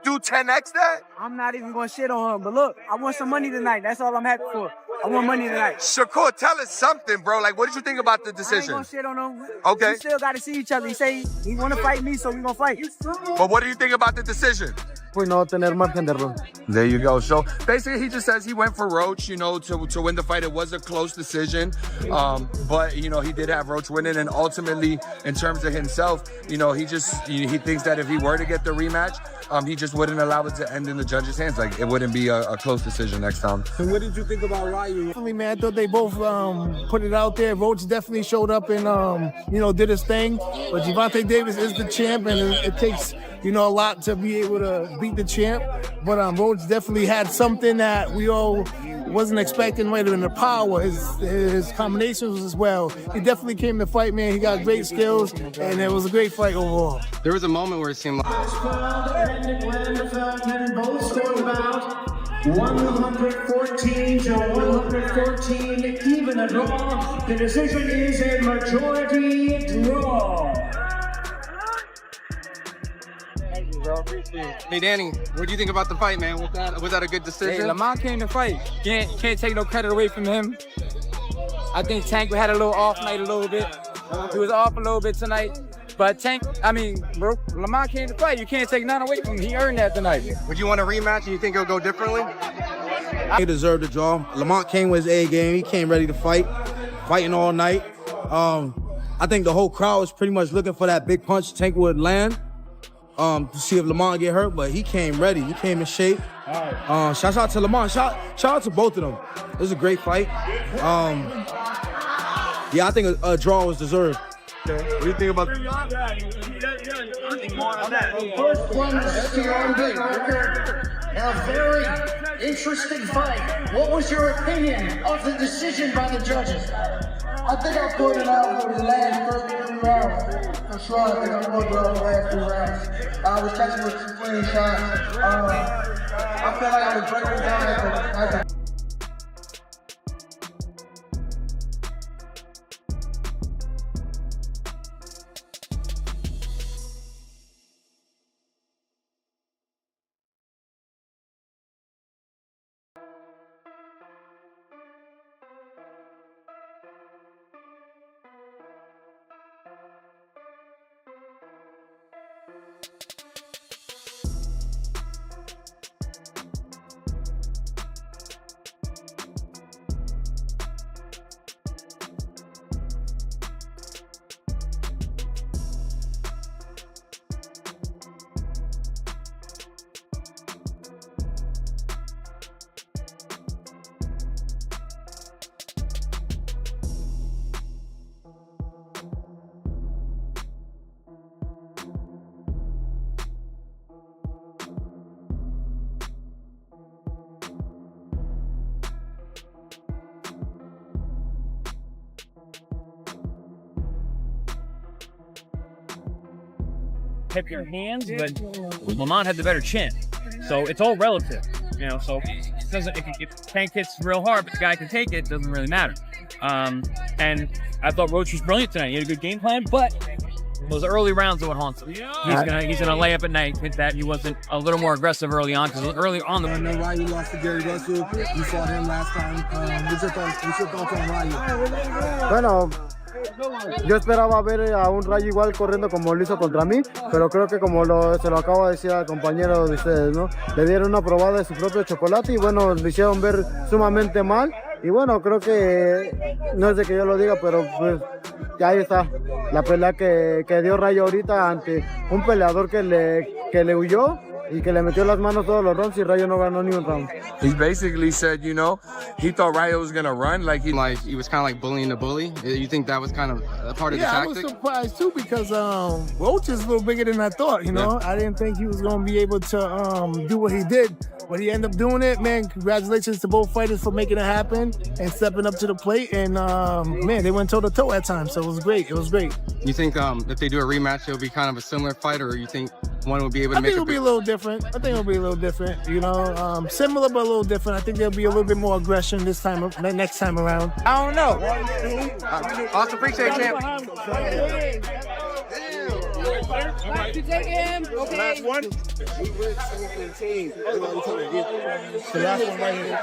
do 10x that? I'm not even going to shit on him. But look, I want some money tonight. That's all I'm happy for. I want money tonight. Shakur, tell us something, bro. Like, what did you think about the decision? I ain't gonna shit on him. Okay. We still got to see each other. He say he want to fight me, so we gonna fight. But what do you think about the decision? No tener margen de error. There you go. So basically, he just says he went for Roach, you know, to win the fight. It was a close decision, but you know, he did have Roach winning, and ultimately, in terms of himself, you know, he thinks that if he were to get the rematch, he just wouldn't allow it to end in the judge's hands. Like, it wouldn't be a close decision next time. And what did you think about Ryu? Definitely, man. I thought they both put it out there. Roach definitely showed up and you know, did his thing. But Gervonta Davis is the champ, and it takes, you know, a lot to be able to beat the champ. But Roach definitely had something that we all wasn't expecting. Right in the power, his combinations as well. He definitely came to fight, man. He got great skills, and it was a great fight overall. There was a moment where it seemed like both scored about 114 to 114, even a draw. The decision is a majority draw. Hey, Danny, what do you think about the fight, man? Was that a good decision? Hey, Lamont came to fight. Can't take no credit away from him. I think Tank had a little off night a little bit. He was off a little bit tonight. But Lamont came to fight. You can't take none away from him. He earned that tonight. Would you want a rematch and you think it'll go differently? He deserved the draw. Lamont came with his A game. He came ready to fight, fighting all night. I think the whole crowd was pretty much looking for that big punch Tank would land. To see if Lamont get hurt, but he came ready. He came in shape. Shout out to Lamont. Shout out to both of them. It was a great fight. Yeah, I think a draw was deserved. Okay. What do you think about? First one is a very interesting fight. What was your opinion of the decision by the judges? I think I put it out for the last first 3 rounds. For sure, I think I put it out the last 3 rounds. I was catching with some clean shots. I felt like I was breaking down at the Tip your hands, but Lamont had the better chin, so it's all relative, you know. So it doesn't. If Tank hits real hard, but the guy can take it, doesn't really matter. And I thought Roach was brilliant tonight. He had a good game plan, but those early rounds are what haunts him. He's gonna lay up at night with that he wasn't a little more aggressive early on, because early on I know Ryu lost to Gary Russell. You saw him last time. What's your thoughts on Ryu? Bueno, yo esperaba ver a un Rayo igual corriendo como lo hizo contra mí, pero creo que como se lo acabo de decir al compañero de ustedes, ¿no? Le dieron una probada de su propio chocolate y bueno, lo hicieron ver sumamente mal. Y bueno, creo que no es de que yo lo diga, pero pues ahí está la pelea que dio Rayo ahorita ante un peleador que le huyó y que le metió las manos todos los rounds y Rayo no ganó ni un round. He basically said, you know, he thought Rayo was gonna run, like he was kind of like bullying the bully. You think that was kind of a part of the tactic? Yeah, I was surprised too, because Roach is a little bigger than I thought, you know. Yeah. I didn't think he was gonna be able to do what he did, but he ended up doing it, man. Congratulations to both fighters for making it happen and stepping up to the plate, and man, they went toe to toe at times, so it was great. It was great. You think if they do a rematch, it'll be kind of a similar fight, or you think one will be able to make it? I think it'll be a little different. I think it'll be a little different, you know, similar but a little different. I think there'll be a little bit more aggression this time, next time around. I don't know. Awesome, appreciate it, champ. You take him, okay? Last one. The last one right here.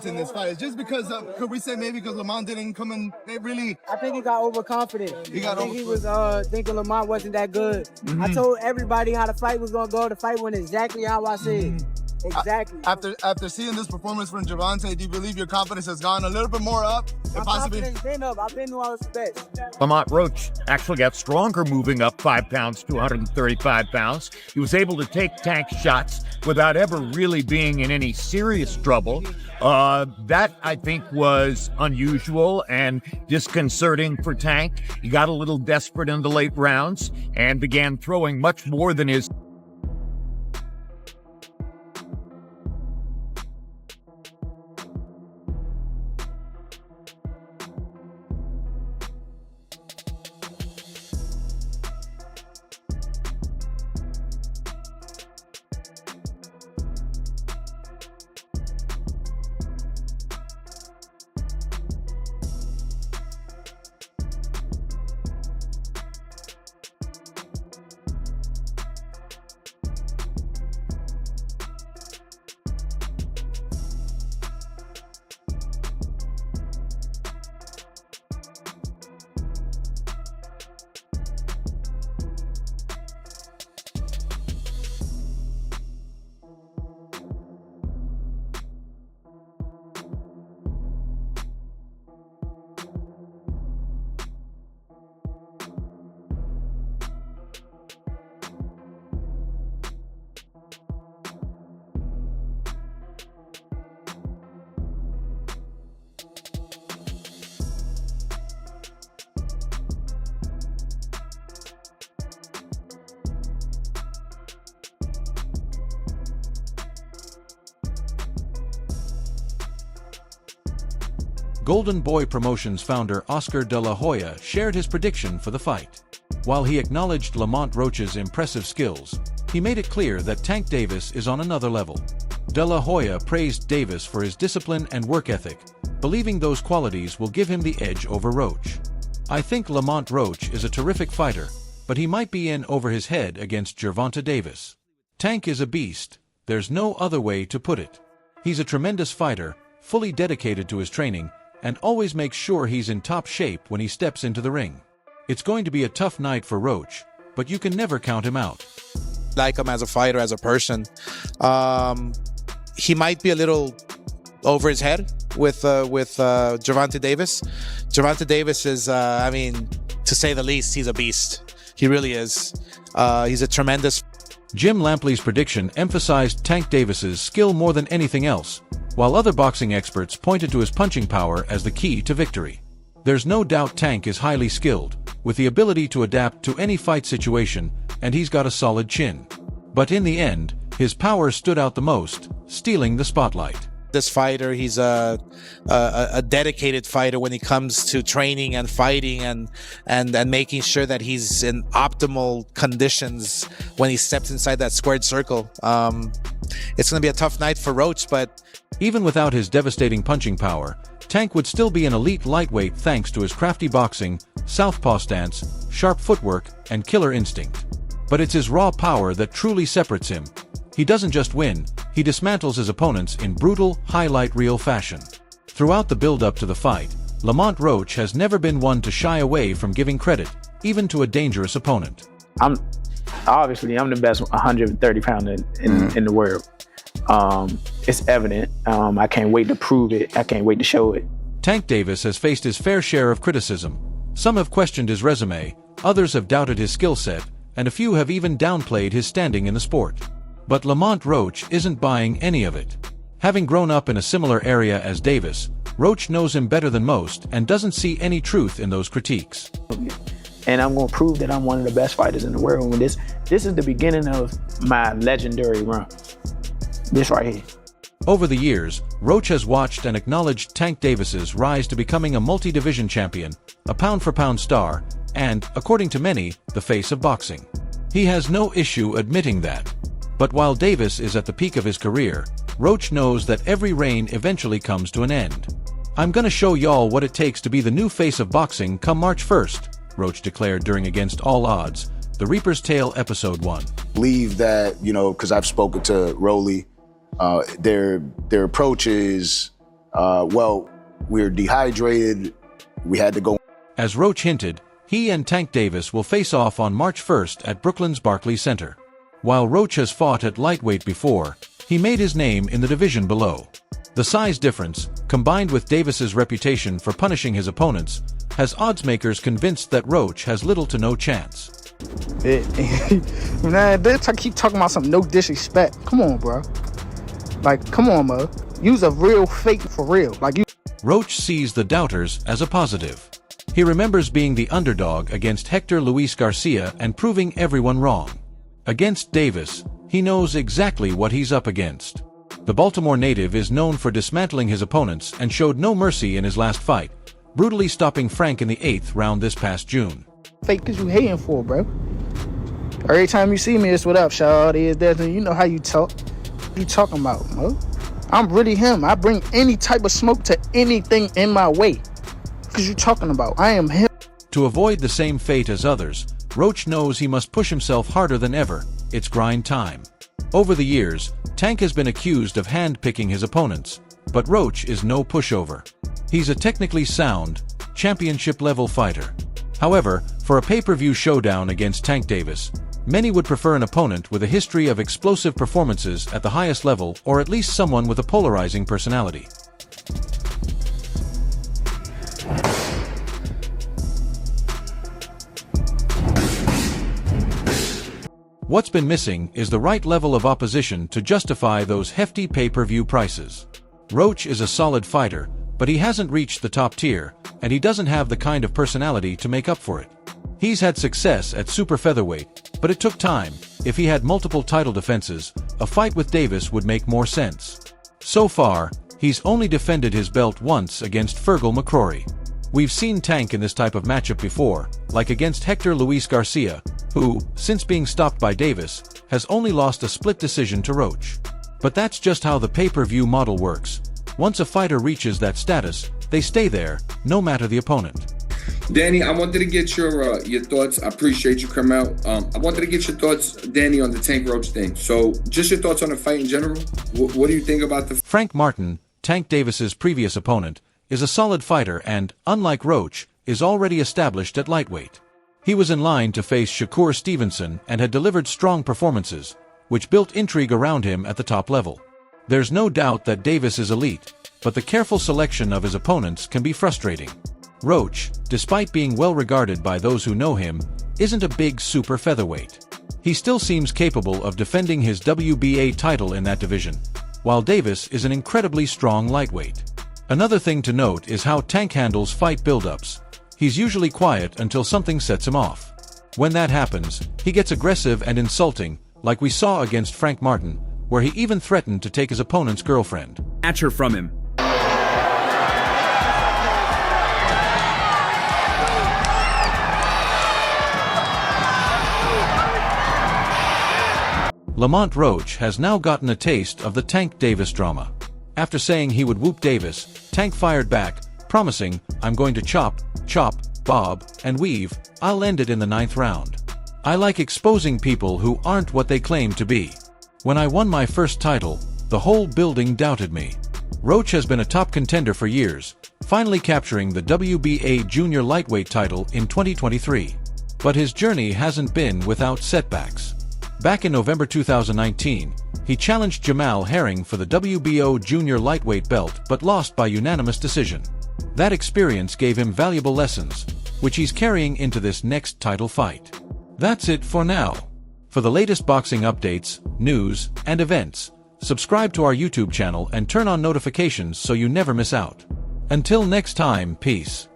In this fight, it's just because could we say maybe because Lamont didn't come in? They really. I think he got overconfident. He was thinking Lamont wasn't that good. I told everybody how the fight was gonna go. The fight went exactly how I said. Exactly. After seeing this performance from Gervonta, do you believe your confidence has gone a little bit more up? My confidence been up. I've been who I was best. Lamont Roach actually got stronger moving up 5 pounds to 135 pounds. He was able to take Tank's shots without ever really being in any serious trouble. That, I think, was unusual and disconcerting for Tank. He got a little desperate in the late rounds and began throwing much more than his Golden Boy Promotions founder Oscar De La Hoya shared his prediction for the fight. While he acknowledged Lamont Roach's impressive skills, he made it clear that Tank Davis is on another level. De La Hoya praised Davis for his discipline and work ethic, believing those qualities will give him the edge over Roach. I think Lamont Roach is a terrific fighter, but he might be in over his head against Gervonta Davis. Tank is a beast, there's no other way to put it. He's a tremendous fighter, fully dedicated to his training, and always makes sure he's in top shape when he steps into the ring. It's going to be a tough night for Roach, but you can never count him out. Like him as a fighter, as a person. He might be a little over his head with Gervonta Davis. Gervonta Davis is, I mean, to say the least, he's a beast. He really is. He's a tremendous. Jim Lampley's prediction emphasized Tank Davis's skill more than anything else, while other boxing experts pointed to his punching power as the key to victory. There's no doubt Tank is highly skilled, with the ability to adapt to any fight situation, and he's got a solid chin. But in the end, his power stood out the most, stealing the spotlight. This fighter, he's a dedicated fighter when it comes to training and fighting and making sure that he's in optimal conditions when he steps inside that squared circle. It's going to be a tough night for Roach, but even without his devastating punching power, Tank would still be an elite lightweight thanks to his crafty boxing, southpaw stance, sharp footwork, and killer instinct. But it's his raw power that truly separates him. He doesn't just win, he dismantles his opponents in brutal, highlight reel fashion. Throughout the build-up to the fight, Lamont Roach has never been one to shy away from giving credit, even to a dangerous opponent. I'm the best 130-pounder in the world. It's evident. I can't wait to prove it. I can't wait to show it. Tank Davis has faced his fair share of criticism. Some have questioned his resume, others have doubted his skill set, and a few have even downplayed his standing in the sport. But Lamont Roach isn't buying any of it. Having grown up in a similar area as Davis, Roach knows him better than most and doesn't see any truth in those critiques. And I'm going to prove that I'm one of the best fighters in the world. This is the beginning of my legendary run. This right here. Over the years, Roach has watched and acknowledged Tank Davis's rise to becoming a multi-division champion, a pound-for-pound star, and, according to many, the face of boxing. He has no issue admitting that. But while Davis is at the peak of his career, Roach knows that every reign eventually comes to an end. "I'm gonna show y'all what it takes to be the new face of boxing come March 1st, Roach declared during Against All Odds, The Reaper's Tale Episode 1. Believe that, because I've spoken to Rolly, their approach is, we're dehydrated, we had to go. As Roach hinted, he and Tank Davis will face off on March 1st at Brooklyn's Barclays Center. While Roach has fought at lightweight before, he made his name in the division below. The size difference, combined with Davis's reputation for punishing his opponents, has oddsmakers convinced that Roach has little to no chance. Man, they keep talking about some no disrespect. Come on, bro. Like, come on, man. Use a real fake for real. Roach sees the doubters as a positive. He remembers being the underdog against Hector Luis Garcia and proving everyone wrong. Against Davis, he knows exactly what he's up against. The Baltimore native is known for dismantling his opponents and showed no mercy in his last fight, brutally stopping Frank in the 8th round this past June. Fake cause you hating for, bro. Every time you see me, it's what up, shawty, is that, you know how you talk. What you talking about, bro? I'm really him. I bring any type of smoke to anything in my way. Cause you talking about, I am him. To avoid the same fate as others, Roach knows he must push himself harder than ever. It's grind time. Over the years, Tank has been accused of hand-picking his opponents, but Roach is no pushover. He's a technically sound, championship-level fighter. However, for a pay-per-view showdown against Tank Davis, many would prefer an opponent with a history of explosive performances at the highest level, or at least someone with a polarizing personality. What's been missing is the right level of opposition to justify those hefty pay-per-view prices. Roach is a solid fighter, but he hasn't reached the top tier, and he doesn't have the kind of personality to make up for it. He's had success at super featherweight, but it took time. If he had multiple title defenses, a fight with Davis would make more sense. So far, he's only defended his belt once against Fergal McCrory. We've seen Tank in this type of matchup before, like against Hector Luis Garcia, who, since being stopped by Davis, has only lost a split decision to Roach. But that's just how the pay-per-view model works. Once a fighter reaches that status, they stay there, no matter the opponent. Danny, I wanted to get your thoughts. I appreciate you coming out. I wanted to get your thoughts, Danny, on the Tank Roach thing. So, just your thoughts on the fight in general. What do you think about the... Frank Martin, Tank Davis's previous opponent, is a solid fighter and, unlike Roach, is already established at lightweight. He was in line to face Shakur Stevenson and had delivered strong performances, which built intrigue around him at the top level. There's no doubt that Davis is elite, but the careful selection of his opponents can be frustrating. Roach, despite being well regarded by those who know him, isn't a big super featherweight. He still seems capable of defending his WBA title in that division, while Davis is an incredibly strong lightweight. Another thing to note is how Tank handles fight buildups. He's usually quiet until something sets him off. When that happens, he gets aggressive and insulting, like we saw against Frank Martin, where he even threatened to take his opponent's girlfriend. Snatch her from him. Lamont Roach has now gotten a taste of the Tank Davis drama. After saying he would whoop Davis, Tank fired back, promising, "I'm going to chop, bob, and weave, I'll end it in the 9th round. I like exposing people who aren't what they claim to be. When I won my first title, the whole building doubted me." Roach has been a top contender for years, finally capturing the WBA junior lightweight title in 2023. But his journey hasn't been without setbacks. Back in November 2019, he challenged Jamal Herring for the WBO junior lightweight belt but lost by unanimous decision. That experience gave him valuable lessons, which he's carrying into this next title fight. That's it for now. For the latest boxing updates, news, and events, subscribe to our YouTube channel and turn on notifications so you never miss out. Until next time, peace.